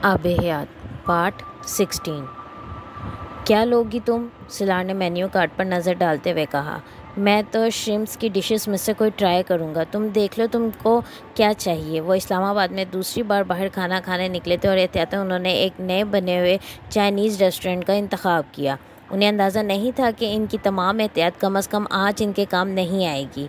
آب حیات پارٹ 16۔ کیا لوگی تم؟ سلار نے مینیو کارڈ پر نظر ڈالتے ہوئے کہا۔ میں تو شرمپس کی ڈشز میں سے کوئی ٹرائی کروں گا، تم دیکھ لو تم کو کیا چاہیے۔ وہ اسلام آباد میں دوسری بار باہر کھانا کھانے نکلے تھے اور احتیاطاً انہوں نے ایک نئے بنے ہوئے چائنیز ریسٹورنٹ کا انتخاب کیا۔ انہیں اندازہ نہیں تھا کہ ان کی تمام احتیاط کم از کم آج ان کے کام نہیں آئے گی۔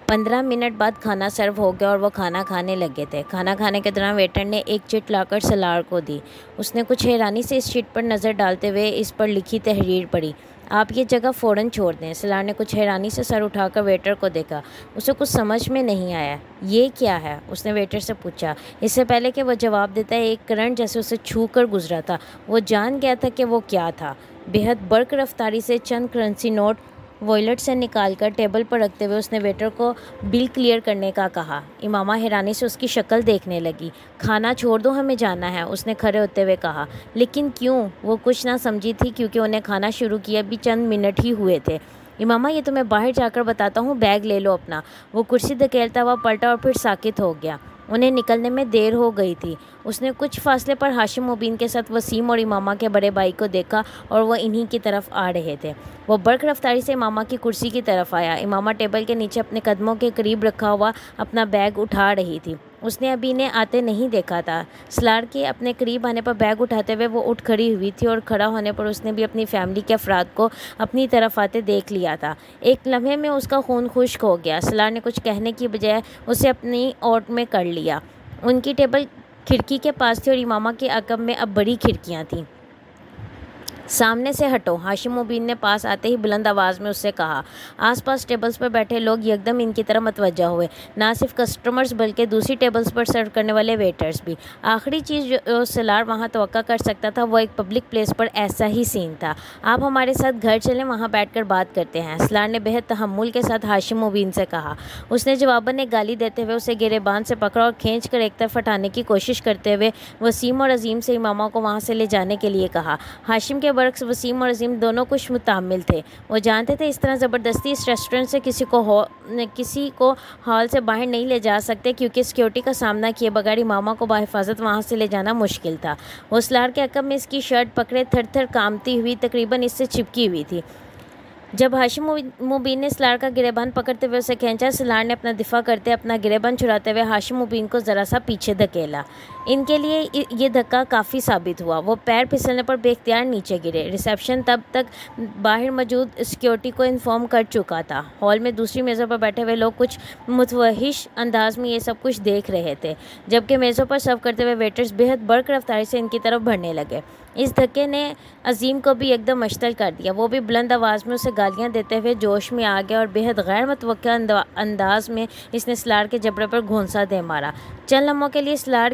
15 منٹ بعد کھانا سرو ہو گیا اور وہ کھانا کھانے لگے تھے۔ کھانا کھانے کے دوران ویٹر نے ایک چٹ لا کر سلار کو دی۔ اس نے کچھ حیرانی سے اس چٹ پر نظر ڈالتے ہوئے اس پر لکھی تحریر پڑھی۔ آپ یہ جگہ فوراً چھوڑ دیں۔ سلار نے کچھ حیرانی سے سر اٹھا کر ویٹر کو دیکھا۔ اسے کچھ سمجھ میں نہیں آیا۔ یہ کیا ہے؟ اس نے ویٹر سے پوچھا۔ اس سے پہلے کہ وہ جواب دیتا ایک کرنٹ جیسے اسے چھو کر گزرا تھا۔ وہ جان گیا تھا کہ وہ کیا تھا۔ بے حد برق رفتاری سے چند کرنسی نوٹ وائلٹ سے نکال کر ٹیبل پر رکھتے ہوئے اس نے ویٹر کو بل کلیئر کرنے کا کہا۔ امامہ حیرانی سے اس کی شکل دیکھنے لگی۔ کھانا چھوڑ دو، ہمیں جانا ہے، اس نے کھڑے ہوتے ہوئے کہا۔ لیکن کیوں؟ وہ کچھ نہ سمجھی تھی کیونکہ انہیں کھانا شروع کیے ابھی چند منٹ ہی ہوئے تھے۔ امامہ یہ تمہیں باہر جا کر بتاتا ہوں، بیگ لے لو اپنا۔ وہ کرسی دھکیلتا ہوا پلٹا اور پھر ساکت ہو گیا۔ انہیں نکلنے میں دیر ہو گئی تھی۔ اس نے کچھ فاصلے پر ہاشم مبین کے ساتھ وسیم اور امامہ کے بڑے بھائی کو دیکھا اور وہ انہی کی طرف آ رہے تھے۔ وہ برق رفتاری سے امامہ کی کرسی کی طرف آیا۔ امامہ ٹیبل کے نیچے اپنے قدموں کے قریب رکھا ہوا اپنا بیگ اٹھا رہی تھی۔ اس نے ابھی انہیں آتے نہیں دیکھا تھا۔ سلار کے اپنے قریب آنے پر بیگ اٹھاتے ہوئے وہ اٹھ کھڑی ہوئی تھی اور کھڑا ہونے پر اس نے بھی اپنی فیملی کے افراد کو اپنی طرف آتے دیکھ لیا تھا۔ ایک لمحے میں اس کا خون خشک ہو گیا۔ سلار نے کچھ کہنے کی بجائے اسے اپنی اوٹ میں کر لیا۔ ان کی ٹیبل کھڑکی کے پاس تھی اور امامہ کے عقب میں اب بڑی کھڑکیاں تھیں۔ سامنے سے ہٹو، ہاشم مبین نے پاس آتے ہی بلند آواز میں اس سے کہا۔ آس پاس ٹیبلز پر بیٹھے لوگ یکدم ان کی طرف متوجہ ہوئے، نہ صرف کسٹمرز بلکہ دوسری ٹیبلز پر سرو کرنے والے ویٹرز بھی۔ آخری چیز جو سلار وہاں توقع کر سکتا تھا وہ ایک پبلک پلیس پر ایسا ہی سین تھا۔ آپ ہمارے ساتھ گھر چلیں، وہاں بیٹھ کر بات کرتے ہیں، سلار نے بہت تحمل کے ساتھ ہاشم مبین سے کہا۔ اس نے جواباً ایک گالی دیتے ہوئے اسے گریبان سے پکڑا اور کھینچ کر ایک طرف ہٹانے کی کوشش کرتے ہوئے وسیم اور عظیم سے امامہ کو وہاں سے لے جانے کے لیے کہا۔ ہاشم کے برعکس وسیم اور عظیم دونوں کچھ متحمل تھے۔ وہ جانتے تھے اس طرح زبردستی اس ریسٹورنٹ سے کسی کو ہال سے باہر نہیں لے جا سکتے کیونکہ سیکیورٹی کا سامنا کیے بغیر امامہ کو بحفاظت وہاں سے لے جانا مشکل تھا۔ وہ سلار کے عقب میں اس کی شرٹ پکڑے تھر تھر کانپتی ہوئی تقریباً اس سے چپکی ہوئی تھی۔ جب ہاشم مبین نے سلار کا گریبان پکڑتے ہوئے اسے کھینچا، سلار نے اپنا دفاع کرتے اپنا گریبان چھڑاتے ہوئے ہاشم مبین کو ذرا سا پیچھے دھکیلا۔ ان کے لیے یہ دھکا کافی ثابت ہوا۔ وہ پیر پھسلنے پر بے اختیار نیچے گرے۔ ریسیپشن تب تک باہر موجود سیکیورٹی کو انفارم کر چکا تھا۔ ہال میں دوسری میزوں پر بیٹھے ہوئے لوگ کچھ متوحش انداز میں یہ سب کچھ دیکھ رہے تھے، جبکہ میزوں پر سرو کرتے ہوئے ویٹرز بہت برق رفتاری سے ان کی طرف بڑھنے لگے۔ اس دھکے نے عظیم کو بھی ایک دم مشتعل کر دیا۔ وہ بھی بلند آواز میں اسے گالیاں دیتے ہوئے جوش میں آ گیا اور بہت غیر متوقع انداز میں اس نے سلار کے جبڑے پر گھونسا دے مارا۔ چند لمحوں کے لیے سلار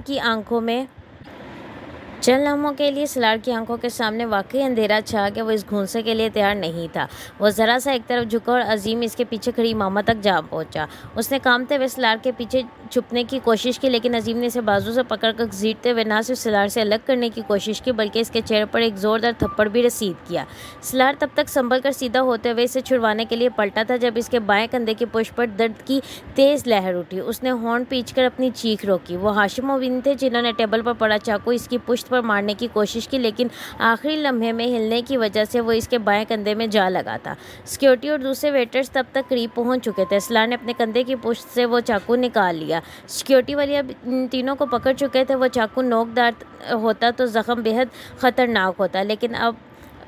کی آنکھوں کے سامنے واقعی اندھیرا چھا گیا۔ وہ اس گھونسے کے لیے تیار نہیں تھا۔ وہ ذرا سا ایک طرف جھکا اور عظیم اس کے پیچھے کھڑی امامہ تک جا پہنچا۔ اس نے کانپتے ہوئے سلار کے پیچھے چھپنے کی کوشش کی، لیکن عظیم نے اسے بازو سے پکڑ کر گھسیٹتے ہوئے نہ صرف سلار سے الگ کرنے کی کوشش کی بلکہ اس کے چہرے پر ایک زوردار تھپڑ بھی رسید کیا۔ سلار تب تک سنبھل کر سیدھا ہوتے ہوئے اسے چھڑوانے کے لیے پلٹا تھا جب اس کے بائیں کندھے کی پشت پر درد کی تیز لہر اٹھی۔ اس نے ہونٹ پیچ کر اپنی چیخ روکی۔ وہ ہاشم مبین تھے جنہوں نے ٹیبل پر پڑا چاقو اس کی پشت پر مارنے کی کوشش کی، لیکن آخری لمحے میں ہلنے کی وجہ سے وہ اس کے بائیں کندھے میں جا لگا تھا۔ سیکیورٹی اور دوسرے ویٹرز تب تک قریب پہنچ چکے تھے۔ سلار نے اپنے کندھے کی پشت سے وہ چاقو نکال لیا۔ سیکیورٹی والے اب ان تینوں کو پکڑ چکے تھے۔ وہ چاقو نوکدار ہوتا تو زخم بہت خطرناک ہوتا، لیکن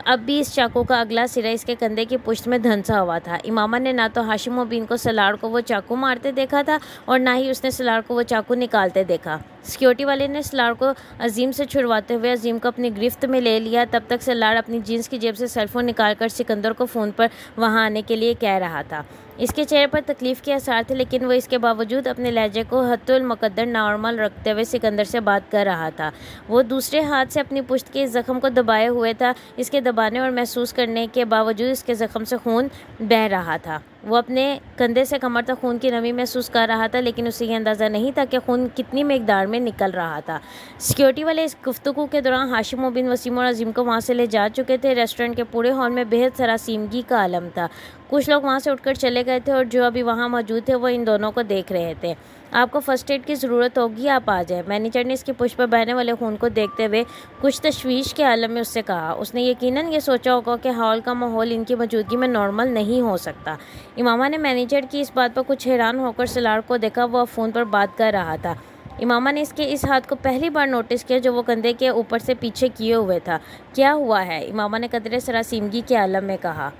اب بھی اس چاقو کا اگلا سرا اس کے کندھے کی پشت میں دھنسا ہوا تھا۔ امامہ نے نہ تو ہاشم مبین کو سلار کو وہ چاقو مارتے دیکھا تھا اور نہ ہی اس نے سلار کو وہ چاقو نکالتے دیکھا۔ سیکیورٹی والے نے سلار کو عظیم سے چھڑواتے ہوئے عظیم کو اپنی گرفت میں لے لیا۔ تب تک سلار اپنی جینس کی جیب سے سیل فون نکال کر سکندر کو فون پر وہاں آنے کے لیے کہہ رہا تھا۔ اس کے چہرے پر تکلیف کے آثار تھے، لیکن وہ اس کے باوجود اپنے لہجے کو حتی المقدر نارمل رکھتے ہوئے سکندر سے بات کر رہا تھا۔ وہ دوسرے ہاتھ سے اپنی پشت کے اس زخم کو دبائے ہوئے تھا۔ اس کے دبانے اور محسوس کرنے کے باوجود اس کے زخم سے خون بہہ رہا تھا۔ وہ اپنے کندھے سے کمر تک خون کی نمی محسوس کر رہا تھا، لیکن اسے یہ اندازہ نہیں تھا کہ خون کتنی مقدار میں نکل رہا تھا۔ سیکیورٹی والے اس گفتگو کے دوران ہاشم مبین، وسیم اور عظیم کو وہاں سے لے جا چکے تھے۔ ریسٹورنٹ کے پورے ہال میں بہت سراسیمگی کا عالم تھا۔ کچھ لوگ وہاں سے اٹھ کر چلے گئے تھے اور جو ابھی وہاں موجود تھے وہ ان دونوں کو دیکھ رہے تھے۔ آپ کو فرسٹ ایڈ کی ضرورت ہوگی، آپ آ جائیں۔ مینیجر نے اس کی پشت پر بہنے والے خون کو دیکھتے ہوئے کچھ تشویش کے عالم میں اس سے کہا۔ اس نے یقیناً یہ سوچا ہوگا کہ ہال کا ماحول ان کی موجودگی میں نارمل نہیں ہو سکتا۔ امامہ نے مینیجر کی اس بات پر کچھ حیران ہو کر سلار کو دیکھا۔ وہ فون پر بات کر رہا تھا۔ امامہ نے اس کے اس ہاتھ کو پہلی بار نوٹس کیا جو وہ کندھے کے اوپر سے پیچھے کیے ہوئے تھا۔ کیا ہوا ہے؟ امامہ نے قدرے سراسیمگی کے عالم میں کہا۔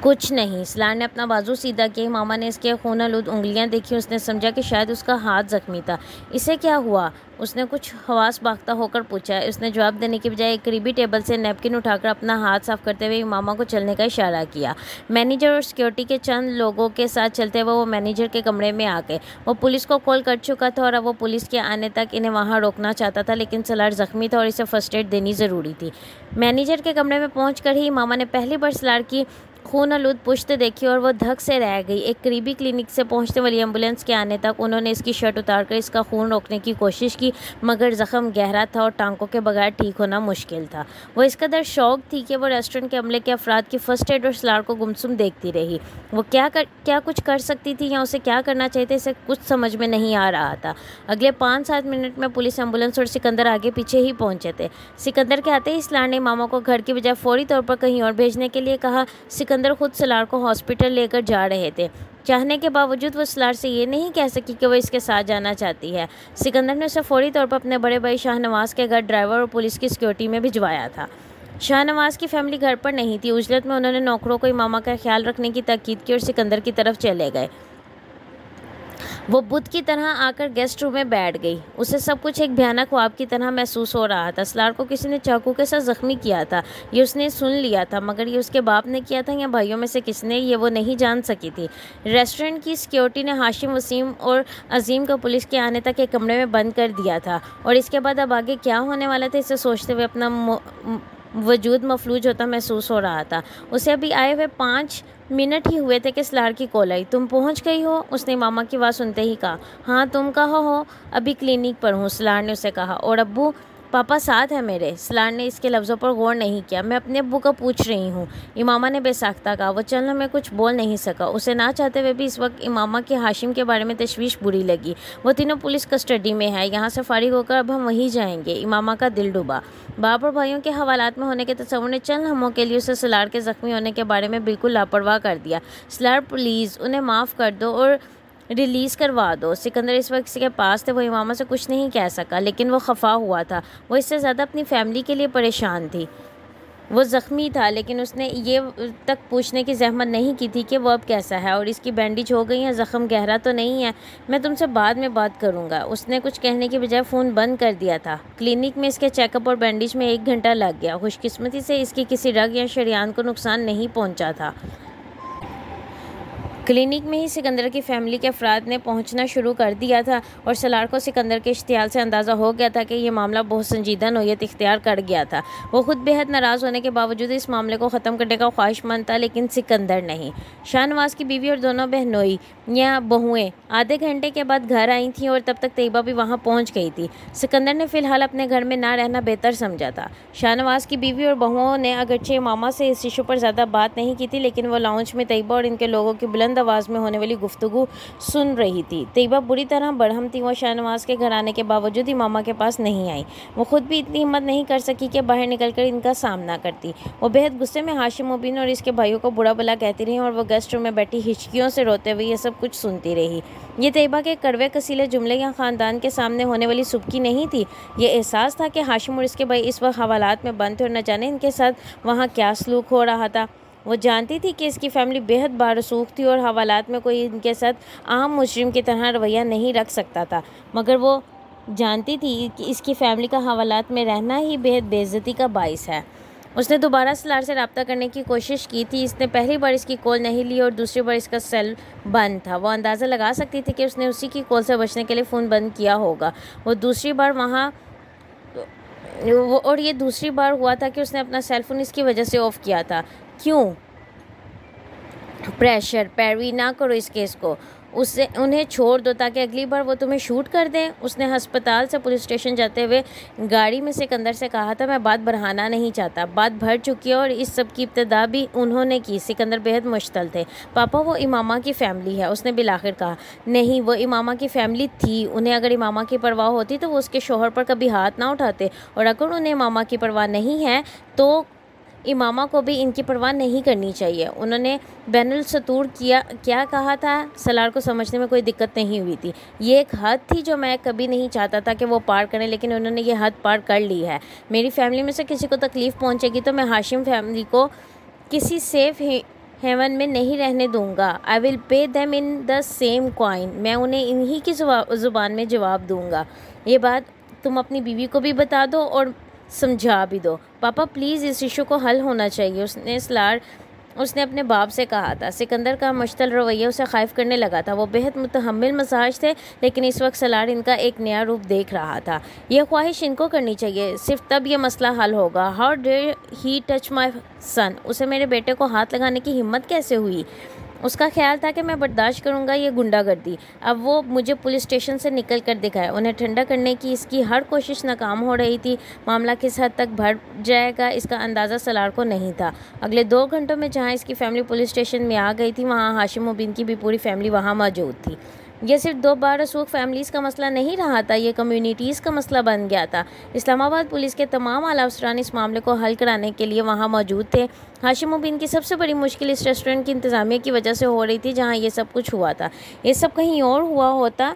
کچھ نہیں۔ سلار نے اپنا بازو سیدھا کیا۔ امامہ نے اس کے خون آلود انگلیاں دیکھی۔ اس نے سمجھا کہ شاید اس کا ہاتھ زخمی تھا۔ اسے کیا ہوا؟ اس نے کچھ حواس باختہ ہو کر پوچھا۔ اس نے جواب دینے کی بجائے ایک قریبی ٹیبل سے نیپکن اٹھا کر اپنا ہاتھ صاف کرتے ہوئے امامہ کو چلنے کا اشارہ کیا۔ مینیجر اور سیکیورٹی کے چند لوگوں کے ساتھ چلتے ہوئے وہ مینیجر کے کمرے میں آ گئے۔ وہ پولیس کو کال کر چکا تھا اور اب وہ پولیس کے آنے تک انہیں وہاں روکنا چاہتا تھا، لیکن سلار زخمی تھا اور اسے فرسٹ ایڈ دینی ضروری تھی۔ مینیجر کے کمرے میں پہنچ کر ہی امامہ نے پہلی بار سلار کی خون آلود پشت دیکھی اور وہ دھک سے رہ گئی۔ ایک قریبی کلینک سے پہنچنے والی ایمبولینس کے آنے تک انہوں نے اس کی شرٹ اتار کر اس کا خون روکنے کی کوشش کی، مگر زخم گہرا تھا اور ٹانکوں کے بغیر ٹھیک ہونا مشکل تھا۔ وہ اس قدر شوق تھی کہ وہ ریسٹورنٹ کے عملے کے افراد کی فرسٹ ایڈ اور سلار کو گمسم دیکھتی رہی۔ وہ کیا کچھ کر سکتی تھی یا اسے کیا کرنا چاہیے تھا، اسے کچھ سمجھ میں نہیں آ رہا تھا۔ اگلے 5-7 منٹ میں پولیس، ایمبولینس اور سکندر آگے پیچھے ہی پہنچے تھے۔ سکندر کے آتے ہی سلار نے امامہ کو گھر کی بجائے فوری طور پر کہیں اور بھیجنے کے لیے کہا۔ سکندر خود سلار کو ہاسپٹل لے کر جا رہے تھے۔ چاہنے کے باوجود وہ سلار سے یہ نہیں کہہ سکی کہ وہ اس کے ساتھ جانا چاہتی ہے۔ سکندر نے اسے فوری طور پر اپنے بڑے بھائی شاہ نواز کے گھر ڈرائیور اور پولیس کی سیکیورٹی میں بھجوایا تھا۔ شاہ نواز کی فیملی گھر پر نہیں تھی۔ عجلت میں انہوں نے نوکروں کو امامہ کا خیال رکھنے کی تاکید کی اور سکندر کی طرف چلے گئے۔ وہ بت کی طرح آ کر گیسٹ روم میں بیٹھ گئی۔ اسے سب کچھ ایک بھیانک خواب کی طرح محسوس ہو رہا تھا۔ سلار کو کسی نے چاقو کے ساتھ زخمی کیا تھا، یہ اس نے سن لیا تھا، مگر یہ اس کے باپ نے کیا تھا یا بھائیوں میں سے کس نے، یہ وہ نہیں جان سکی تھی۔ ریسٹورنٹ کی سیکیورٹی نے ہاشم، وسیم اور عظیم کو پولیس کے آنے تک ایک کمرے میں بند کر دیا تھا، اور اس کے بعد اب آگے کیا ہونے والا تھا اسے سوچتے ہوئے اپنا وجود مفلوج ہوتا محسوس ہو رہا تھا۔ اسے ابھی آئے ہوئے 5 منٹ ہی ہوئے تھے کہ سلار کی کال آئی۔ تم پہنچ گئی ہو؟ اس نے امامہ کی آواز سنتے ہی کہا۔ ہاں، تم کہاں ہو؟ ابھی کلینک پر ہوں، سلار نے اسے کہا۔ اور ابو؟ پاپا ساتھ ہے میرے۔ سلار نے اس کے لفظوں پر غور نہیں کیا۔ میں اپنے ابو کا پوچھ رہی ہوں، امامہ نے بے ساختہ کہا۔ وہ چند لمحے کچھ بول نہیں سکا۔ اسے نہ چاہتے ہوئے بھی اس وقت امامہ کے ہاشم کے بارے میں تشویش بری لگی۔ وہ تینوں پولیس کسٹڈی میں ہے، یہاں سے فارغ ہو کر اب ہم وہیں جائیں گے۔ امامہ کا دل ڈوبا۔ باپ اور بھائیوں کے حوالات میں ہونے کے تصور نے چند لمحوں کے لیے اسے سلار کے زخمی ہونے کے بارے میں بالکل لاپرواہ کر دیا۔ سلار پلیز انہیں معاف کر دو اور ریلیز کروا دو۔ سکندر اس وقت اس کے پاس تھے۔ وہ امامہ سے کچھ نہیں کہہ سکا، لیکن وہ خفا ہوا تھا۔ وہ اس سے زیادہ اپنی فیملی کے لیے پریشان تھی۔ وہ زخمی تھا، لیکن اس نے یہ تک پوچھنے کی زحمت نہیں کی تھی کہ وہ اب کیسا ہے اور اس کی بینڈیج ہو گئی ہے، زخم گہرا تو نہیں ہے۔ میں تم سے بعد میں بات کروں گا۔ اس نے کچھ کہنے کی بجائے فون بند کر دیا تھا۔ کلینک میں اس کے چیک اپ اور بینڈیج میں 1 گھنٹہ لگ گیا۔ خوش قسمتی سے اس کی کسی رگ یا شریان کو نقصان نہیں پہنچا تھا۔ کلینک میں ہی سکندر کی فیملی کے افراد نے پہنچنا شروع کر دیا تھا، اور سلار کو سکندر کے اشتعال سے اندازہ ہو گیا تھا کہ یہ معاملہ بہت سنجیدہ نوعیت اختیار کر گیا تھا۔ وہ خود بے حد ناراض ہونے کے باوجود اس معاملے کو ختم کرنے کا خواہش مند تھا، لیکن سکندر نہیں۔ شاہ نواز کی بیوی اور دونوں بہنوئی یا بہوئیں آدھے گھنٹے کے بعد گھر آئی تھیں، اور تب تک طیبہ بھی وہاں پہنچ گئی تھی۔ سکندر نے فی الحال اپنے گھر میں نہ رہنا بہتر سمجھا تھا۔ شاہ نواز کی بیوی اور بہوؤں نے اگرچہ امامہ سے اس ایشو پر زیادہ بات نہیں کی تھی، لیکن وہ لاؤنج میں طیبہ اور ان کے لوگوں کی بلند آواز میں ہونے والی گفتگو سن رہی تھی۔ طیبہ بری طرح برہم تھی۔ وہ شاہ نواز کے گھر آنے کے باوجود امامہ کے پاس نہیں آئی۔ وہ خود بھی اتنی ہمت نہیں کر سکی کہ باہر نکل کر ان کا سامنا کرتی۔ وہ بے حد غصے میں ہاشم مبین اور اس کے بھائیوں کو برا بھلا کہتی رہی، اور وہ گیسٹ روم میں بیٹھی ہچکیوں سے روتے ہوئے یہ سب کچھ سنتی رہی۔ یہ طیبہ کے کڑوے کسیلے جملے یا خاندان کے سامنے ہونے والی سبکی نہیں تھی۔ یہ احساس تھا کہ ہاشم اور اس کے بھائی اس وقت حوالات میں بند تھے اور نہ جانے ان کے ساتھ وہاں کیا سلوک ہو رہا تھا۔ وہ جانتی تھی کہ اس کی فیملی بے حد بارسوخ تھی اور حوالات میں کوئی ان کے ساتھ عام مجرم کی طرح رویہ نہیں رکھ سکتا تھا، مگر وہ جانتی تھی کہ اس کی فیملی کا حوالات میں رہنا ہی بے حد بے عزتی کا باعث ہے۔ اس نے دوبارہ سلار سے رابطہ کرنے کی کوشش کی تھی۔ اس نے پہلی بار اس کی کال نہیں لی اور دوسری بار اس کا سیل بند تھا۔ وہ اندازہ لگا سکتی تھی کہ اس نے اسی کی کال سے بچنے کے لیے فون بند کیا ہوگا۔ وہ دوسری بار وہاں اور یہ دوسری بار ہوا تھا کہ اس نے اپنا سیل فون اس کی وجہ سے آف کیا تھا۔ کیوں؟ پریشر پیروی نہ کرو اس کیس کو۔ انہیں چھوڑ دو تاکہ اگلی بار وہ تمہیں شوٹ کر دیں۔ اس نے ہسپتال سے پولیس اسٹیشن جاتے ہوئے گاڑی میں سکندر سے کہا تھا، میں بات بڑھانا نہیں چاہتا، بات بڑھ چکی ہے اور اس سب کی ابتدا بھی انہوں نے کی۔ سکندر بہت مشتعل تھے۔ پاپا وہ امامہ کی فیملی ہے، اس نے بالآخر کہا۔ نہیں، وہ امامہ کی فیملی تھی، انہیں اگر امامہ کی پرواہ ہوتی تو وہ اس کے شوہر پر کبھی ہاتھ نہ اٹھاتے، اور اگر انہیں امامہ کی پرواہ نہیں ہے تو امامہ کو بھی ان کی پرواہ نہیں کرنی چاہیے۔ انہوں نے بین السطور کیا کہا تھا؟ سالار کو سمجھنے میں کوئی دقت نہیں ہوئی تھی۔ یہ ایک حد تھی جو میں کبھی نہیں چاہتا تھا کہ وہ پار کریں، لیکن انہوں نے یہ حد پار کر لی ہے۔ میری فیملی میں سے کسی کو تکلیف پہنچے گی تو میں ہاشم فیملی کو کسی سیف ہیون میں نہیں رہنے دوں گا۔ I will pay them in the same coin۔ میں انہیں انہی کی زبان میں جواب دوں گا۔ یہ بات تم اپنی بیوی کو بھی بتا دو اور سمجھا بھی دو۔ پاپا پلیز، اس ایشو کو حل ہونا چاہیے، اس نے اپنے باپ سے کہا تھا۔ سکندر کا مشتعل رویہ اسے خائف کرنے لگا تھا۔ وہ بہت متحمل مزاج تھے، لیکن اس وقت سالار ان کا ایک نیا روپ دیکھ رہا تھا۔ یہ خواہش ان کو کرنی چاہیے، صرف تب یہ مسئلہ حل ہوگا۔ How dare he touch my son؟ اسے میرے بیٹے کو ہاتھ لگانے کی ہمت کیسے ہوئی؟ اس کا خیال تھا کہ میں برداشت کروں گا یہ غنڈہ گردی۔ اب وہ مجھے پولیس اسٹیشن سے نکل کر دکھائے۔ انہیں ٹھنڈا کرنے کی اس کی ہر کوشش ناکام ہو رہی تھی۔ معاملہ کس حد تک بڑھ جائے گا اس کا اندازہ سالار کو نہیں تھا۔ اگلے 2 گھنٹوں میں جہاں اس کی فیملی پولیس اسٹیشن میں آ گئی تھی، وہاں ہاشم مبین کی بھی پوری فیملی وہاں موجود تھی۔ یہ صرف 2 بارسوخ فیملیز کا مسئلہ نہیں رہا تھا، یہ کمیونٹیز کا مسئلہ بن گیا تھا۔ اسلام آباد پولیس کے تمام اعلیٰ افسران اس معاملے کو حل کرانے کے لیے وہاں موجود تھے۔ ہاشم مبین کی سب سے بڑی مشکل اس ریسٹورنٹ کی انتظامیہ کی وجہ سے ہو رہی تھی جہاں یہ سب کچھ ہوا تھا۔ یہ سب کہیں اور ہوا ہوتا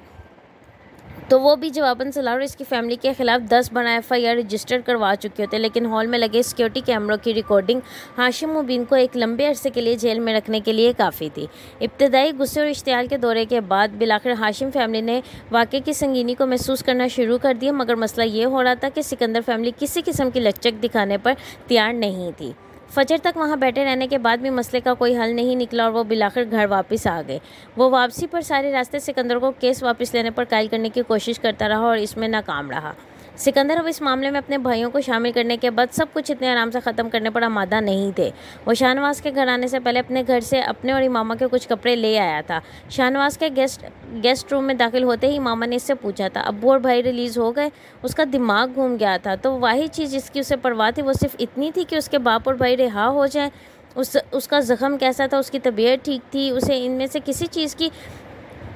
تو وہ بھی جواباً سالار اور اس کی فیملی کے خلاف 10 بڑا FIR رجسٹر کروا چکے ہوتے، لیکن ہال میں لگے سیکیورٹی کیمروں کی ریکارڈنگ ہاشم مبین کو ایک لمبے عرصے کے لیے جیل میں رکھنے کے لیے کافی تھی۔ ابتدائی غصے اور اشتعال کے دورے کے بعد بالآخر ہاشم فیملی نے واقعے کی سنگینی کو محسوس کرنا شروع کر دیا، مگر مسئلہ یہ ہو رہا تھا کہ سکندر فیملی کسی قسم کی لچک دکھانے پر تیار نہیں تھی۔ فجر تک وہاں بیٹھے رہنے کے بعد بھی مسئلے کا کوئی حل نہیں نکلا اور وہ بالآخر گھر واپس آ گئے۔ وہ واپسی پر سارے راستے سکندر کو کیس واپس لینے پر قائل کرنے کی کوشش کرتا رہا اور اس میں ناکام رہا۔ سکندر اب اس معاملے میں اپنے بھائیوں کو شامل کرنے کے بعد سب کچھ اتنے آرام سے ختم کرنے پر آمادہ نہیں تھے۔ وہ شاہ نواز کے گھر آنے سے پہلے اپنے گھر سے اپنے اور امامہ کے کچھ کپڑے لے آیا تھا۔ شاہ نواز کے گیسٹ روم میں داخل ہوتے ہی امامہ نے اس سے پوچھا تھا، ابو اور بھائی ریلیز ہو گئے؟ اس کا دماغ گھوم گیا تھا، تو واحد چیز جس کی اسے پرواہ تھی وہ صرف اتنی تھی کہ اس کے باپ اور بھائی رہا ہو جائیں۔ اس کا زخم کیسا تھا، اس کی طبیعت ٹھیک تھی، اسے ان میں سے کسی چیز کی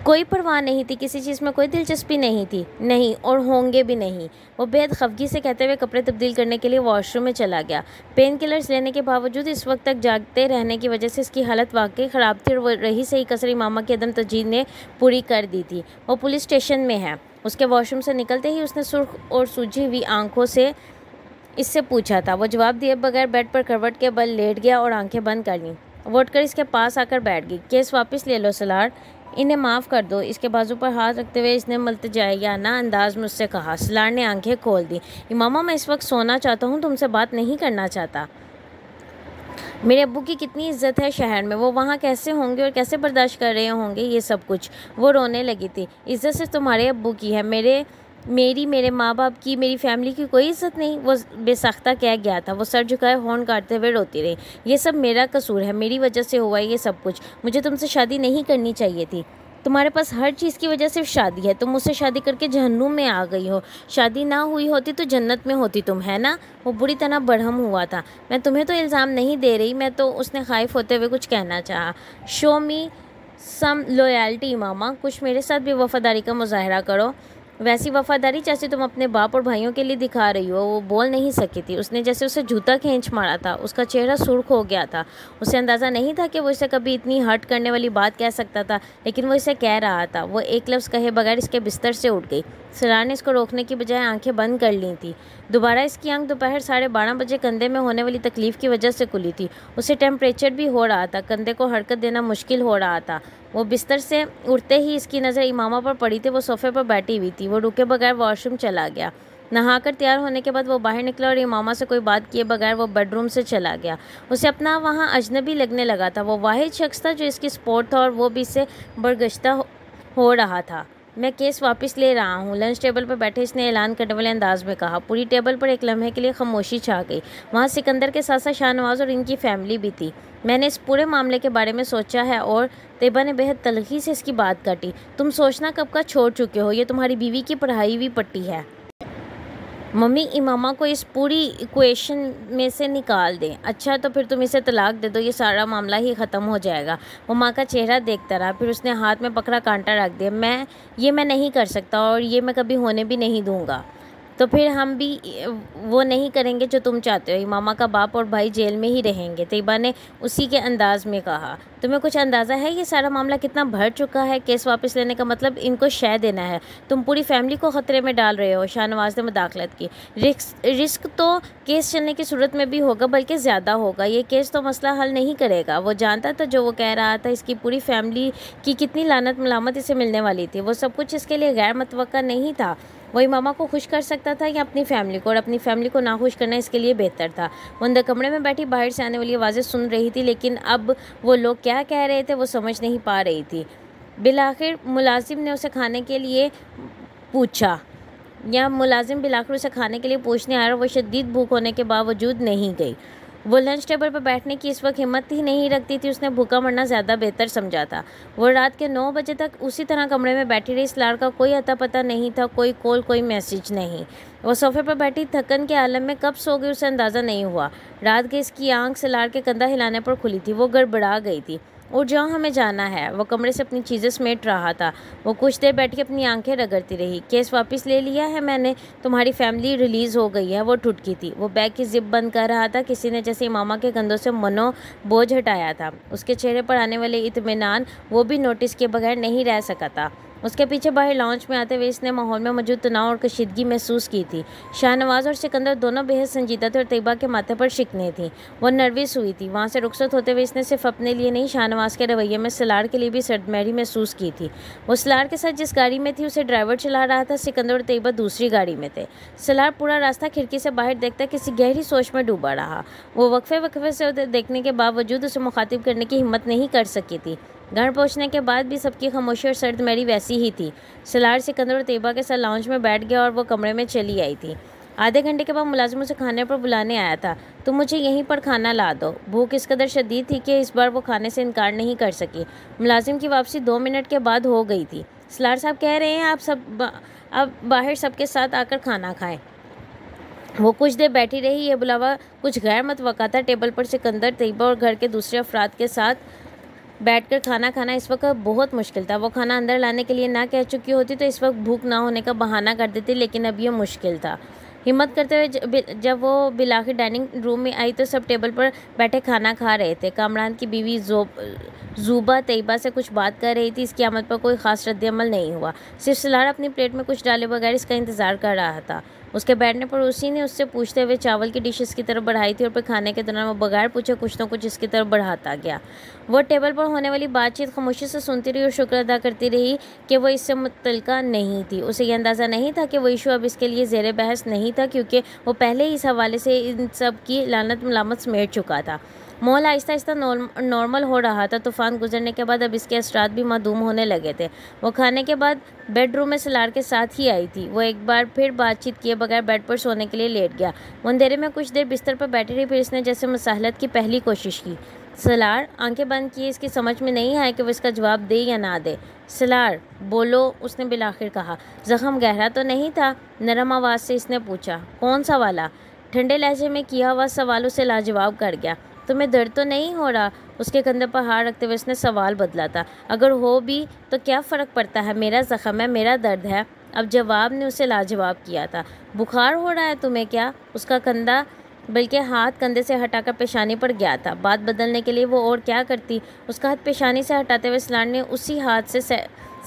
کوئی پرواہ نہیں تھی، کسی چیز میں کوئی دلچسپی نہیں تھی، نہیں اور ہوں گے بھی نہیں۔ وہ بہت خفگی سے کہتے ہوئے کپڑے تبدیل کرنے کے لیے واش روم میں چلا گیا۔ پین کلرز لینے کے باوجود اس وقت تک جاگتے رہنے کی وجہ سے اس کی حالت واقعی خراب تھی اور وہ رہی صحیح کسر امامہ کی عدم تجدید نے پوری کر دی تھی۔ وہ پولیس اسٹیشن میں ہے۔ اس کے واش روم سے نکلتے ہی اس نے سرخ اور سوجی ہوئی آنکھوں سے اس سے پوچھا تھا۔ وہ جواب دیے بغیر بیڈ پر کروٹ کے بل لیٹ گیا اور آنکھیں بند کر لیں۔ وہ اٹھ کر اس کے پاس آ کر بیٹھ گئی۔ کیس واپس لے لو سالار، انہیں معاف کر دو، اس کے بازو پر ہاتھ رکھتے ہوئے اس نے ملتجائیانہ انداز میں اس سے کہا۔ سالار نے آنکھیں کھول دی۔ امامہ، میں اس وقت سونا چاہتا ہوں، تم سے بات نہیں کرنا چاہتا۔ میرے ابو کی کتنی عزت ہے شہر میں، وہ وہاں کیسے ہوں گے اور کیسے برداشت کر رہے ہوں گے یہ سب کچھ؟ وہ رونے لگی تھی۔ عزت صرف تمہارے ابو کی ہے، میرے ماں باپ کی، میری فیملی کی کوئی عزت نہیں، وہ بے ساختہ کہہ گیا تھا۔ وہ سر جھکائے ہورن کاٹتے ہوئے روتی رہی۔ یہ سب میرا قصور ہے، میری وجہ سے ہوا ہے یہ سب کچھ، مجھے تم سے شادی نہیں کرنی چاہیے تھی۔ تمہارے پاس ہر چیز کی وجہ صرف شادی ہے، تم مجھ سے شادی کر کے جہنم میں آ گئی ہو، شادی نہ ہوئی ہوتی تو جنت میں ہوتی تم، ہے نا؟ وہ بری طرح برہم ہوا تھا۔ میں تمہیں تو الزام نہیں دے رہی، میں تو، اس نے خائف ہوتے ہوئے کچھ کہنا چاہا۔ شو می سم لویالٹی امامہ، کچھ میرے ساتھ بھی وفاداری کا مظاہرہ کرو۔ ویسی وفاداری جیسے تم اپنے باپ اور بھائیوں کے لیے دکھا رہی ہو۔ وہ بول نہیں سکی تھی، اس نے جیسے اسے جوتا کھینچ مارا تھا۔ اس کا چہرہ سرخ ہو گیا تھا۔ اسے اندازہ نہیں تھا کہ وہ اسے کبھی اتنی ہرٹ کرنے والی بات کہہ سکتا تھا، لیکن وہ اسے کہہ رہا تھا۔ وہ ایک لفظ کہے بغیر اس کے بستر سے اٹھ گئی۔ سالار نے اس کو روکنے کی بجائے آنکھیں بند کر لی تھی۔ دوبارہ اس کی آنکھ دوپہر 12:30 بجے کندھے میں ہونے والی تکلیف کی وجہ سے کھلی تھی۔ اسے ٹیمپریچر بھی ہو رہا تھا، کندھے کو حرکت دینا مشکل ہو رہا تھا۔ وہ بستر سے اٹھتے ہی اس کی نظر امامہ پر پڑی تھی۔ وہ صوفے پر بیٹھی ہوئی تھی۔ وہ رکے بغیر واش روم چلا گیا۔ نہا کر تیار ہونے کے بعد وہ باہر نکلا اور امامہ سے کوئی بات کیے بغیر وہ بیڈ روم سے چلا گیا۔ اسے اپنا وہاں اجنبی لگنے لگا تھا۔ وہ واحد شخص تھا جو اس کی سپورٹ تھا اور وہ بھی اس سے برگشتہ ہو رہا تھا۔ میں کیس واپس لے رہا ہوں، لنچ ٹیبل پر بیٹھے اس نے اعلان کرنے والے انداز میں کہا۔ پوری ٹیبل پر ایک لمحے کے لیے خاموشی چھا گئی۔ وہاں سکندر کے ساتھ ساتھ شاہ نواز اور ان کی فیملی بھی تھی۔ میں نے اس پورے معاملے کے بارے میں سوچا ہے اور طیبہ نے بہت تلخی سے اس کی بات کاٹی۔ تم سوچنا کب کا چھوڑ چکے ہو، یہ تمہاری بیوی کی پڑھائی ہوئی پٹی ہے۔ ممی امامہ کو اس پوری ایکویشن میں سے نکال دیں۔ اچھا تو پھر تم اسے طلاق دے دو، یہ سارا معاملہ ہی ختم ہو جائے گا۔ وہ ماں کا چہرہ دیکھتا رہا، پھر اس نے ہاتھ میں پکڑا کانٹا رکھ دیا۔ میں نہیں کر سکتا اور یہ میں کبھی ہونے بھی نہیں دوں گا۔ تو پھر ہم بھی وہ نہیں کریں گے جو تم چاہتے ہو۔ امامہ کا باپ اور بھائی جیل میں ہی رہیں گے، طیبہ نے اسی کے انداز میں کہا۔ تمہیں کچھ اندازہ ہے یہ سارا معاملہ کتنا بڑھ چکا ہے؟ کیس واپس لینے کا مطلب ان کو شے دینا ہے۔ تم پوری فیملی کو خطرے میں ڈال رہے ہو۔ شاہ نواز نے مداخلت کی۔ رسک تو کیس چلنے کی صورت میں بھی ہوگا، بلکہ زیادہ ہوگا۔ یہ کیس تو مسئلہ حل نہیں کرے گا۔ وہ جانتا تھا جو وہ کہہ رہا تھا، اس کی پوری فیملی کی کتنی لعنت ملامت اسے ملنے والی تھی۔ وہ سب کچھ اس کے لیے غیر متوقع نہیں تھا۔ وہ امامہ کو خوش کر سکتا تھا یا اپنی فیملی کو، اور اپنی فیملی کو ناخوش کرنا اس کے لیے بہتر تھا۔ وہ اندر کمرے میں بیٹھی باہر سے آنے والی آوازیں سن رہی تھی، لیکن اب وہ لوگ کیا کہہ رہے تھے وہ سمجھ نہیں پا رہی تھی۔ بالآخر ملازم نے اسے کھانے کے لیے پوچھا یا ملازم بالآخر اسے کھانے کے لیے پوچھنے آیا اور وہ شدید بھوک ہونے کے باوجود نہیں گئی۔ وہ لنچ ٹیبل پر بیٹھنے کی اس وقت ہمت ہی نہیں رکھتی تھی۔ اس نے بھوکا مرنا زیادہ بہتر سمجھا تھا۔ وہ رات کے 9 بجے تک اسی طرح کمرے میں بیٹھی رہی۔ سلار کا کوئی اتا پتہ نہیں تھا، کوئی کال، کوئی میسج نہیں۔ وہ صوفے پر بیٹھی تھکن کے عالم میں کب سو گئی اسے اندازہ نہیں ہوا۔ رات کے اس کی آنکھ سلار کے کندھا ہلانے پر کھلی تھی۔ وہ گڑبڑا گئی تھی۔ اور جہاں ہمیں جانا ہے۔ وہ کمرے سے اپنی چیزیں سمیٹ رہا تھا۔ وہ کچھ دیر بیٹھ کے اپنی آنکھیں رگڑتی رہی۔ کیس واپس لے لیا ہے میں نے، تمہاری فیملی ریلیز ہو گئی ہے۔ وہ ٹھٹکی تھی۔ وہ بیگ کی زپ بند کر رہا تھا۔ کسی نے جیسے امامہ کے کندھوں سے منو بوجھ ہٹایا تھا۔ اس کے چہرے پر آنے والے اطمینان وہ بھی نوٹس کیے بغیر نہیں رہ سکا تھا۔ اس کے پیچھے باہر لاؤنج میں آتے ہوئے اس نے ماحول میں موجود تناؤ اور کشیدگی محسوس کی تھی۔ شاہ نواز اور سکندر دونوں بہت سنجیدہ تھے اور طیبہ کے ماتھے پر شکنیں تھیں۔ وہ نروس ہوئی تھی۔ وہاں سے رخصت ہوتے ہوئے اس نے صرف اپنے لیے نہیں، شاہ نواز کے رویے میں سلار کے لیے بھی سردمہری محسوس کی تھی۔ وہ سلار کے ساتھ جس گاڑی میں تھی اسے ڈرائیور چلا رہا تھا، سکندر اور طیبہ دوسری گاڑی میں تھے۔ سلار پورا راستہ کھڑکی سے باہر دیکھتا کسی گہری سوچ میں ڈوبا رہا۔ وہ وقفے سے دیکھنے کے باوجود اسے مخاطب کرنے کی ہمت نہیں کر سکی تھی۔ گھر پہنچنے کے بعد بھی سب کی خاموشی اور سرد میری ویسی ہی تھی۔ سلار سکندر اور طیبہ کے ساتھ لاؤنج میں بیٹھ گیا اور وہ کمرے میں چلی آئی تھی۔ آدھے گھنٹے کے بعد ملازم اسے کھانے پر بلانے آیا تھا۔ تم مجھے یہیں پر کھانا لا دو۔ بھوک اس قدر شدید تھی کہ اس بار وہ کھانے سے انکار نہیں کر سکی۔ ملازم کی واپسی 2 منٹ کے بعد ہو گئی تھی۔ سلار صاحب کہہ رہے ہیں آپ باہر سب کے ساتھ آ کر کھانا کھائیں۔ وہ کچھ دیر بیٹھی رہی۔ یہ بلاوا کچھ غیر متوقع تھا۔ ٹیبل پر سکندر، طیبہ اور گھر کے دوسرے افراد کے ساتھ بیٹھ کر کھانا کھانا اس وقت بہت مشکل تھا۔ وہ کھانا اندر لانے کے لیے نہ کہہ چکی ہوتی تو اس وقت بھوک نہ ہونے کا بہانہ کر دیتی، لیکن اب یہ مشکل تھا۔ ہمت کرتے ہوئے جب وہ بالآخر ڈائننگ روم میں آئی تو سب ٹیبل پر بیٹھے کھانا کھا رہے تھے۔ کامران کی بیوی زوبا طیبہ سے کچھ بات کر رہی تھی۔ اس کی آمد پر کوئی خاص رد عمل نہیں ہوا۔ صرف سلار اپنی پلیٹ میں کچھ ڈالے بغیر اس کا انتظار کر رہا تھا۔ اس کے بیٹھنے پر اسی نے اس سے پوچھتے ہوئے چاول کی ڈش اس کی طرف بڑھائی تھی اور پھر کھانے کے دوران وہ بغیر پوچھے کچھ نہ کچھ اس کی طرف بڑھاتا گیا۔ وہ ٹیبل پر ہونے والی بات چیت خاموشی سے سنتی رہی اور شکر ادا کرتی رہی کہ وہ اس سے متعلقہ نہیں تھی۔ اسے یہ اندازہ نہیں تھا کہ وہ ایشو اب اس کے لیے زیر بحث نہیں تھا، کیونکہ وہ پہلے ہی اس حوالے سے ان سب کی لعنت ملامت سمیٹ چکا تھا۔ ماحول آہستہ آہستہ نارمل ہو رہا تھا۔ طوفان گزرنے کے بعد اب اس کے اثرات بھی معدوم ہونے لگے تھے۔ وہ کھانے کے بعد بیڈ روم میں سلار کے ساتھ ہی آئی تھی۔ وہ ایک بار پھر بات چیت کیے بغیر بیڈ پر سونے کے لیے لیٹ گیا۔ وہ اندھیرے میں کچھ دیر بستر پر بیٹھی رہی، پھر اس نے جیسے مصالحت کی پہلی کوشش کی۔ سلار آنکھیں بند کیے۔ اس کی سمجھ میں نہیں آیا کہ وہ اس کا جواب دے یا نہ دے۔ سلار بولو، اس نے بالآخر کہا۔ زخم گہرا تو نہیں تھا؟ نرم آواز سے اس نے پوچھا۔ کون سا والا؟ ٹھنڈے لہجے میں کیا ہوا سوال اسے لاجواب کر گیا۔ تمہیں درد تو نہیں ہو رہا؟ اس کے کندھے پر ہاتھ رکھتے ہوئے اس نے سوال بدلا تھا۔ اگر ہو بھی تو کیا فرق پڑتا ہے؟ میرا زخم ہے، میرا درد ہے۔ اب جواب نے اسے لاجواب کیا تھا۔ بخار ہو رہا ہے تمہیں کیا؟ اس کا کندھا بلکہ ہاتھ کندھے سے ہٹا کر پیشانی پر گیا تھا۔ بات بدلنے کے لیے وہ اور کیا کرتی؟ اس کا ہاتھ پیشانی سے ہٹاتے ہوئے سلار نے اسی ہاتھ سے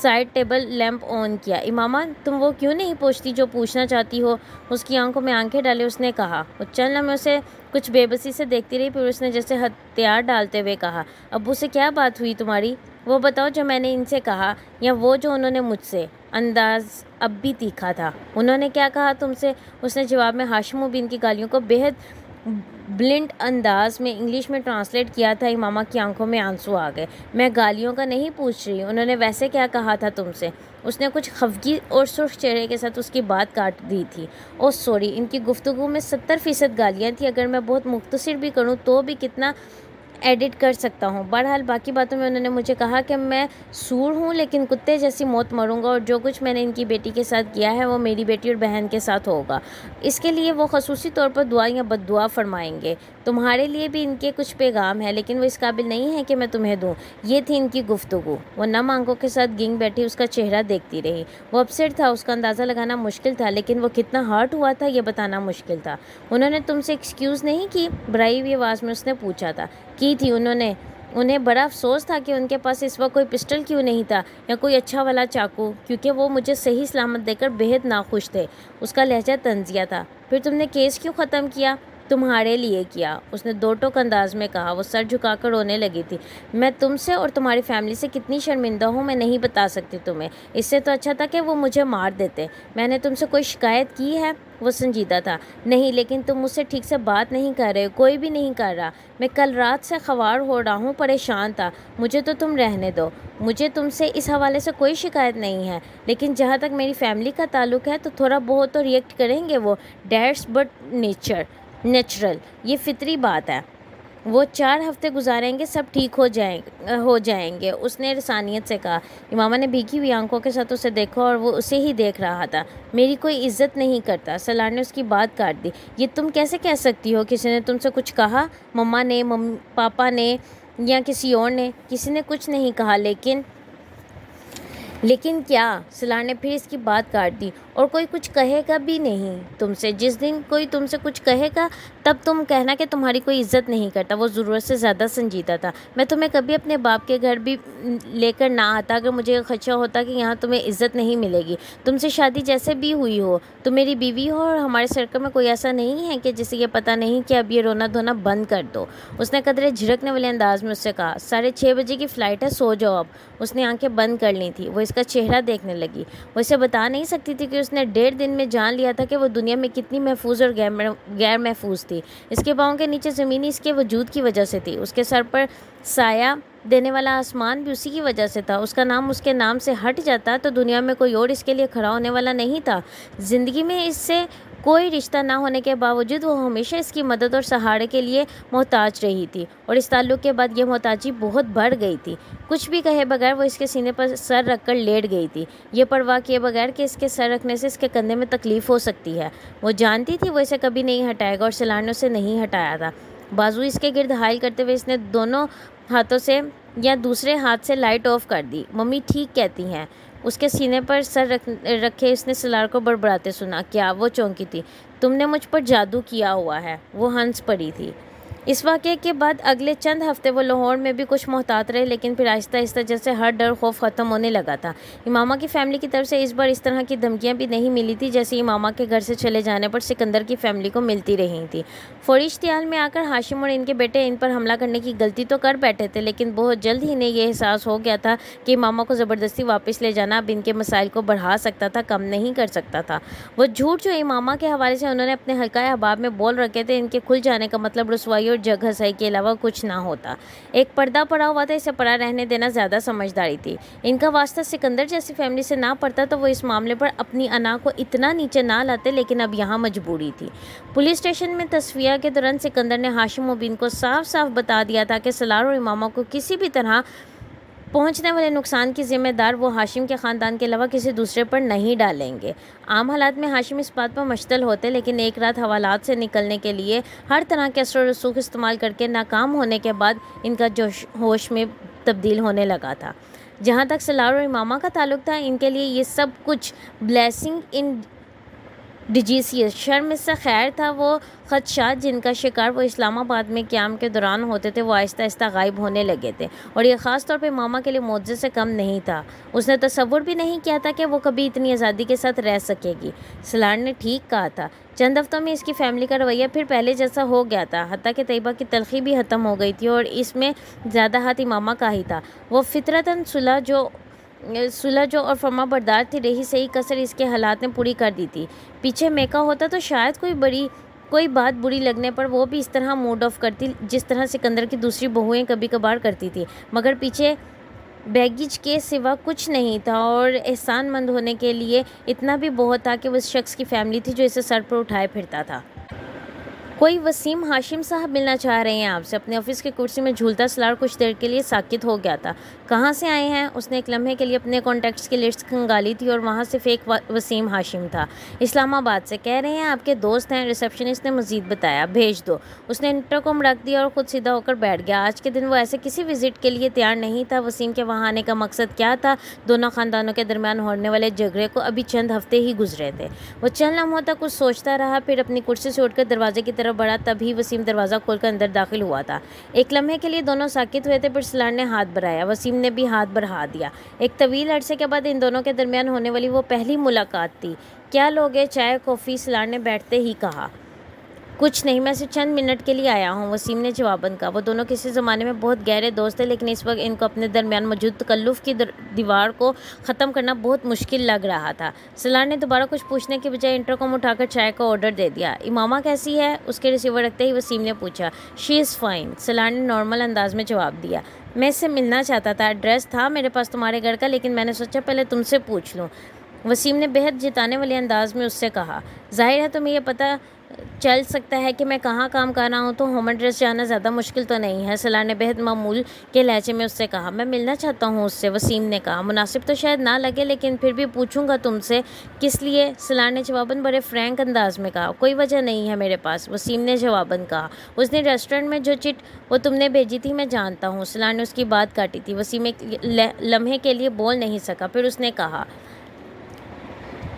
سائڈ ٹیبل لیمپ آن کیا۔ امامہ تم وہ کیوں نہیں پوچھتی جو پوچھنا چاہتی ہو؟ اس کی آنکھوں میں آنکھیں ڈالے اس نے کہا۔ وہ چند لمحے اسے کچھ بے بسی سے دیکھتی رہی، پھر اس نے جیسے ہتھیار ڈالتے ہوئے کہا۔ ابو سے کیا بات ہوئی تمہاری؟ وہ بتاؤ جو میں نے ان سے کہا، یا وہ جو انہوں نے مجھ سے؟ انداز اب بھی تیکھا تھا۔ انہوں نے کیا کہا تم سے؟ اس نے جواب میں ہاشم بن کی گالیوں کو بہت بلنٹ انداز میں انگلش میں ٹرانسلیٹ کیا تھا۔ امامہ کی آنکھوں میں آنسو آ گئے۔ میں گالیوں کا نہیں پوچھ رہی، انہوں نے ویسے کیا کہا تھا تم سے؟ اس نے کچھ خفگی اور سرخ چہرے کے ساتھ اس کی بات کاٹ دی تھی۔ اوہ سوری، ان کی گفتگو میں 70% گالیاں تھیں۔ اگر میں بہت مختصر بھی کروں تو بھی کتنا ایڈٹ کر سکتا ہوں۔ بہرحال باقی باتوں میں انہوں نے مجھے کہا کہ میں سور ہوں لیکن کتے جیسی موت مروں گا، اور جو کچھ میں نے ان کی بیٹی کے ساتھ کیا ہے وہ میری بیٹی اور بہن کے ساتھ ہوگا۔ اس کے لیے وہ خصوصی طور پر دعا یا بد دعا فرمائیں گے۔ تمہارے لیے بھی ان کے کچھ پیغام ہیں لیکن وہ اس قابل نہیں ہے کہ میں تمہیں دوں۔ یہ تھی ان کی گفتگو۔ وہ نم آنکھوں کے ساتھ گنگ بیٹھی اس کا چہرہ دیکھتی رہی۔ وہ اپسیٹ تھا، اس کا اندازہ لگانا مشکل تھا، لیکن وہ کتنا ہارٹ ہوا تھا یہ بتانا مشکل تھا۔ انہوں نے تم سے ایکسکیوز نہیں کی؟ برائی ہوئی آواز میں اس نے پوچھا تھا۔ کی تھی انہوں نے۔ انہیں بڑا افسوس تھا کہ ان کے پاس اس وقت کوئی پسٹل کیوں نہیں تھا یا کوئی اچھا والا چاقو، کیونکہ وہ مجھے صحیح سلامت دے کر بہت ناخوش تھے۔ اس کا لہجہ طنزیہ تھا۔ پھر تم نے کیس کیوں ختم کیا؟ تمہارے لیے کیا، اس نے دو ٹوک انداز میں کہا۔ وہ سر جھکا کر رونے لگی تھی۔ میں تم سے اور تمہاری فیملی سے کتنی شرمندہ ہوں میں نہیں بتا سکتی تمہیں۔ اس سے تو اچھا تھا کہ وہ مجھے مار دیتے۔ میں نے تم سے کوئی شکایت کی ہے؟ وہ سنجیدہ تھا۔ نہیں، لیکن تم مجھ سے ٹھیک سے بات نہیں کر رہے، کوئی بھی نہیں کر رہا۔ میں کل رات سے خوار ہو رہا ہوں، پریشان تھا۔ مجھے تو تم رہنے دو۔ مجھے تم سے اس حوالے سے کوئی شکایت نہیں ہے، لیکن جہاں تک میری فیملی کا تعلق ہے تو تھوڑا بہت تو ریئیکٹ کریں گے وہ۔ ڈیٹس بٹ نیچرل، یہ فطری بات ہے۔ وہ 4 ہفتے گزاریں گے، سب ٹھیک ہو جائیں گے، اس نے رسانیت سے کہا۔ امامہ نے بھیگی ہوئی آنکھوں کے ساتھ اسے دیکھا اور وہ اسے ہی دیکھ رہا تھا۔ میری کوئی عزت نہیں کرتا، سلار نے اس کی بات کاٹ دی۔ یہ تم کیسے کہہ سکتی ہو؟ کسی نے تم سے کچھ کہا؟ مما نے، پاپا نے یا کسی اور نے؟ کسی نے کچھ نہیں کہا، لیکن کیا؟ سلار نے پھر اس کی بات کاٹ دی۔ اور کوئی کچھ کہے گا بھی نہیں تم سے۔ جس دن کوئی تم سے کچھ کہے گا تب تم کہنا کہ تمہاری کوئی عزت نہیں کرتا۔ وہ ضرورت سے زیادہ سنجیدہ تھا۔ میں تمہیں کبھی اپنے باپ کے گھر بھی لے کر نہ آتا اگر مجھے خدشہ ہوتا کہ یہاں تمہیں عزت نہیں ملے گی۔ تم سے شادی جیسے بھی ہوئی ہو، تم میری بیوی ہو، اور ہمارے سرکل میں کوئی ایسا نہیں ہے کہ جسے یہ پتہ نہیں کہ اب یہ رونا دھونا بند کر دو۔ اس نے قدرے جھڑکنے والے انداز میں اس سے کہا۔ 6:30 بجے کی فلائٹ ہے، سو جاؤ اب۔ اس نے آنکھیں بند کر لی تھی۔ وہ اس کا چہرہ دیکھنے لگی۔ وہ اسے بتا نہیں سکتی تھی کہ اس نے 1.5 دن میں جان لیا تھا کہ وہ دنیا میں کتنی محفوظ اور غیر محفوظ تھی۔ اس کے پاؤں کے نیچے زمین اس کے وجود کی وجہ سے تھی۔ اس کے سر پر سایہ دینے والا آسمان بھی اسی کی وجہ سے تھا۔ اس کا نام اس کے نام سے ہٹ جاتا تو دنیا میں کوئی اور اس کے لیے کھڑا ہونے والا نہیں تھا۔ زندگی میں اس سے کوئی رشتہ نہ ہونے کے باوجود وہ ہمیشہ اس کی مدد اور سہارے کے لیے محتاج رہی تھی، اور اس تعلق کے بعد یہ محتاجی بہت بڑھ گئی تھی۔ کچھ بھی کہے بغیر وہ اس کے سینے پر سر رکھ کر لیٹ گئی تھی، یہ پرواہ کیے بغیر کہ اس کے سر رکھنے سے اس کے کندھے میں تکلیف ہو سکتی ہے۔ وہ جانتی تھی وہ اسے کبھی نہیں ہٹائے گا، اور سلار نے اسے نہیں ہٹایا تھا۔ بازو اس کے گرد حائل کرتے ہوئے اس نے دونوں ہاتھوں سے یا دوسرے ہاتھ سے لائٹ آف کر دی۔ ممی ٹھیک کہتی ہیں۔ اس کے سینے پر سر رکھے اس نے سلار کو بڑبڑاتے سنا۔ کیا؟ وہ چونکی تھی۔ تم نے مجھ پر جادو کیا ہوا ہے، وہ ہنس پڑی تھی۔ اس واقعے کے بعد اگلے چند ہفتے وہ لاہور میں بھی کچھ محتاط رہے، لیکن پھر آہستہ آہستہ جیسے ہر ڈر خوف ختم ہونے لگا تھا۔ امامہ کی فیملی کی طرف سے اس بار اس طرح کی دھمکیاں بھی نہیں ملی تھی جیسے امامہ کے گھر سے چلے جانے پر سکندر کی فیملی کو ملتی رہی تھی۔ فوری اشتعال میں آ کر ہاشم اور ان کے بیٹے ان پر حملہ کرنے کی غلطی تو کر بیٹھے تھے، لیکن بہت جلد ہی انہیں یہ احساس ہو گیا تھا کہ امامہ کو زبردستی واپس لے جانا اب ان کے مسائل کو بڑھا سکتا تھا، کم نہیں کر سکتا تھا۔ وہ جھوٹ جو امامہ کے حوالے سے انہوں نے اپنے حلقۂ احباب میں بول رکھے تھے، ان کے کھل جانے کا مطلب رسوائی اور جگ ہنسائی کے علاوہ کچھ نہ ہوتا۔ ایک پردہ پڑا ہوا تھا، اسے پڑا رہنے دینا زیادہ سمجھداری تھی۔ ان کا واسطہ سکندر جیسی فیملی سے نہ پڑتا تو وہ اس معاملے پر اپنی انا کو اتنا نیچے نہ لاتے، لیکن اب یہاں مجبوری تھی۔ پولیس اسٹیشن میں تصفیہ کے دوران سکندر نے ہاشم مبین کو صاف صاف بتا دیا تھا کہ سلار اور امامہ کو کسی بھی طرح پہنچنے والے نقصان کی ذمہ دار وہ ہاشم کے خاندان کے علاوہ کسی دوسرے پر نہیں ڈالیں گے۔ عام حالات میں ہاشم اس بات پر مشتل ہوتے، لیکن ایک رات حوالات سے نکلنے کے لیے ہر طرح کے اثر و رسوخ استعمال کر کے ناکام ہونے کے بعد ان کا جوش ہوش میں تبدیل ہونے لگا تھا۔ جہاں تک سلار اور امامہ کا تعلق تھا، ان کے لیے یہ سب کچھ بلیسنگ ان ڈیجیسیس، شرم سے خیر تھا۔ وہ خدشات جن کا شکار وہ اسلام آباد میں قیام کے دوران ہوتے تھے وہ آہستہ آہستہ غائب ہونے لگے تھے، اور یہ خاص طور پہ امامہ کے لیے معجزے سے کم نہیں تھا۔ اس نے تصور بھی نہیں کیا تھا کہ وہ کبھی اتنی آزادی کے ساتھ رہ سکے گی۔ سلار نے ٹھیک کہا تھا۔ چند ہفتوں میں اس کی فیملی کا رویہ پھر پہلے جیسا ہو گیا تھا، حتیٰ کہ طیبہ کی تلخی بھی ختم ہو گئی تھی، اور اس میں زیادہ ہاتھ امامہ کا ہی تھا۔ وہ فطرتاً صلح جو اور فرما بردار تھی، رہی صحیح کسر اس کے حالات نے پوری کر دی تھی۔ پیچھے میکا ہوتا تو شاید کوئی بڑی کوئی بات بری لگنے پر وہ بھی اس طرح موڈ آف کرتی جس طرح سکندر کی دوسری بہویں کبھی کبھار کرتی تھی، مگر پیچھے بیگیج کے سوا کچھ نہیں تھا، اور احسان مند ہونے کے لیے اتنا بھی بہت تھا کہ وہ اس شخص کی فیملی تھی جو اسے سر پر اٹھائے پھرتا تھا۔ کوئی وسیم ہاشم صاحب ملنا چاہ رہے ہیں آپ سے۔ اپنے آفس کی کرسی میں جھولتا سلار کچھ دیر کے لیے ساکت ہو گیا تھا۔ کہاں سے آئے ہیں؟ اس نے ایک لمحے کے لیے اپنے کانٹیکٹس کی لسٹ کھنگالی تھی اور وہاں صرف ایک وسیم ہاشم تھا۔ اسلام آباد سے۔ کہہ رہے ہیں آپ کے دوست ہیں، ریسیپشنسٹ نے مزید بتایا۔ بھیج دو۔ اس نے انٹرکام رکھ دیا اور خود سیدھا ہو کر بیٹھ گیا۔ آج کے دن وہ ایسے کسی وزٹ کے لیے تیار نہیں تھا۔ وسیم کے وہاں آنے کا مقصد کیا تھا؟ دونوں خاندانوں کے درمیان ہونے والے جھگڑے کو ابھی چند ہفتے ہی گزرے تھے۔ وہ چند لمحوں تک کچھ سوچتا رہا، پھر اپنی کرسی سے اٹھ کر دروازے کی طرف بڑھا، تبھی وسیم دروازہ کھول کر اندر داخل ہوا تھا۔ ایک لمحے کے لیے دونوں ساکت ہوئے تھے، پھر سلار نے ہاتھ بڑھایا، وسیم نے بھی ہاتھ بڑھا دیا۔ ایک طویل عرصے کے بعد ان دونوں کے درمیان ہونے والی وہ پہلی ملاقات تھی۔ کیا لوگے؟ چائے کافی؟ سلار نے بیٹھتے ہی کہا۔ کچھ نہیں، میں صرف چند منٹ کے لیے آیا ہوں، وسیم نے جواباً کہا۔ وہ دونوں کسی زمانے میں بہت گہرے دوست تھے، لیکن اس وقت ان کو اپنے درمیان موجود تکلف کی دیوار کو ختم کرنا بہت مشکل لگ رہا تھا۔ سلار نے دوبارہ کچھ پوچھنے کی بجائے انٹرکام اٹھا کر چائے کا آرڈر دے دیا۔ امامہ کیسی ہے؟ اس کے ریسیور رکھتے ہی وسیم نے پوچھا۔ شی از فائن، سلار نے نارمل انداز میں جواب دیا۔ میں اس سے ملنا چاہتا تھا، ایڈریس تھا میرے پاس تمہارے گھر کا، لیکن میں نے سوچا پہلے تم سے پوچھ لوں، وسیم نے بہت جتانے والے انداز میں اس سے کہا۔ ظاہر ہے تمہیں یہ پتہ چل سکتا ہے کہ میں کہاں کام کر رہا ہوں، تو ہوم ایڈریس جانا زیادہ مشکل تو نہیں ہے، سلار نے بہت معمول کے لہجے میں اس سے کہا۔ میں ملنا چاہتا ہوں اس سے، وسیم نے کہا۔ مناسب تو شاید نہ لگے، لیکن پھر بھی پوچھوں گا تم سے۔ کس لیے؟ سلار نے جواباً بڑے فرینک انداز میں کہا۔ کوئی وجہ نہیں ہے میرے پاس، وسیم نے جواباً کہا۔ اس نے ریسٹورنٹ میں جو چٹ وہ تم نے بھیجی تھی میں جانتا ہوں، سلار نے اس کی بات کاٹی تھی۔ وسیم ایک لمحے کے لیے بول نہیں سکا، پھر اس نے کہا،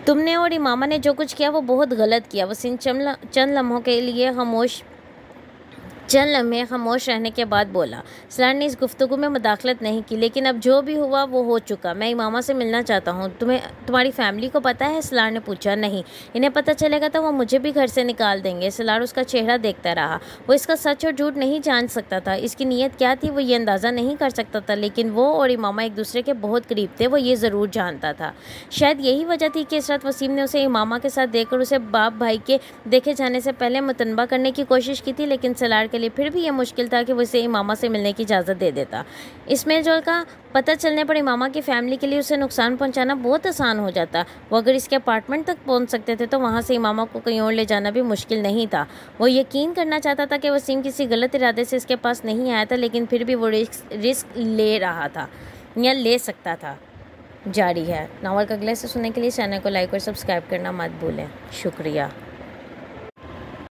تم نے اور امامہ نے جو کچھ کیا وہ بہت غلط کیا۔ وسیم چند لمحے خاموش رہنے کے بعد بولا۔ سلار نے اس گفتگو میں مداخلت نہیں کی، لیکن اب جو بھی ہوا وہ ہو چکا۔ میں امامہ سے ملنا چاہتا ہوں۔ تمہاری فیملی کو پتہ ہے؟ سلار نے پوچھا۔ نہیں، انہیں پتہ چلے گا تو وہ مجھے بھی گھر سے نکال دیں گے۔ سلار اس کا چہرہ دیکھتا رہا۔ وہ اس کا سچ اور جھوٹ نہیں جان سکتا تھا، اس کی نیت کیا تھی وہ یہ اندازہ نہیں کر سکتا تھا، لیکن وہ اور امامہ ایک دوسرے کے بہت قریب تھے، وہ یہ ضرور جانتا تھا۔ شاید یہی وجہ تھی کہ اس رات وسیم نے اسے امامہ کے ساتھ دیکھ کر اسے باپ بھائی کے دیکھے جانے سے پہلے متنبہ کرنے کی کوشش کی تھی، لیکن سلار کے لیے پھر بھی یہ مشکل تھا کہ وہ اسے امامہ سے ملنے کی اجازت دے دیتا۔ اس میل جول کا پتہ چلنے پر امامہ کی فیملی کے لیے اسے نقصان پہنچانا بہت آسان ہو جاتا۔ وہ اگر اس کے اپارٹمنٹ تک پہنچ سکتے تھے تو وہاں سے امامہ کو کہیں اور لے جانا بھی مشکل نہیں تھا۔ وہ یقین کرنا چاہتا تھا کہ وسیم کسی غلط ارادے سے اس کے پاس نہیں آیا تھا، لیکن پھر بھی وہ رسک لے رہا تھا یا لے سکتا تھا۔ جاری ہے۔ ناول کا اگلے سے سننے کے لیے چینل کو لائک اور سبسکرائب کرنا مت بھولیں۔ شکریہ۔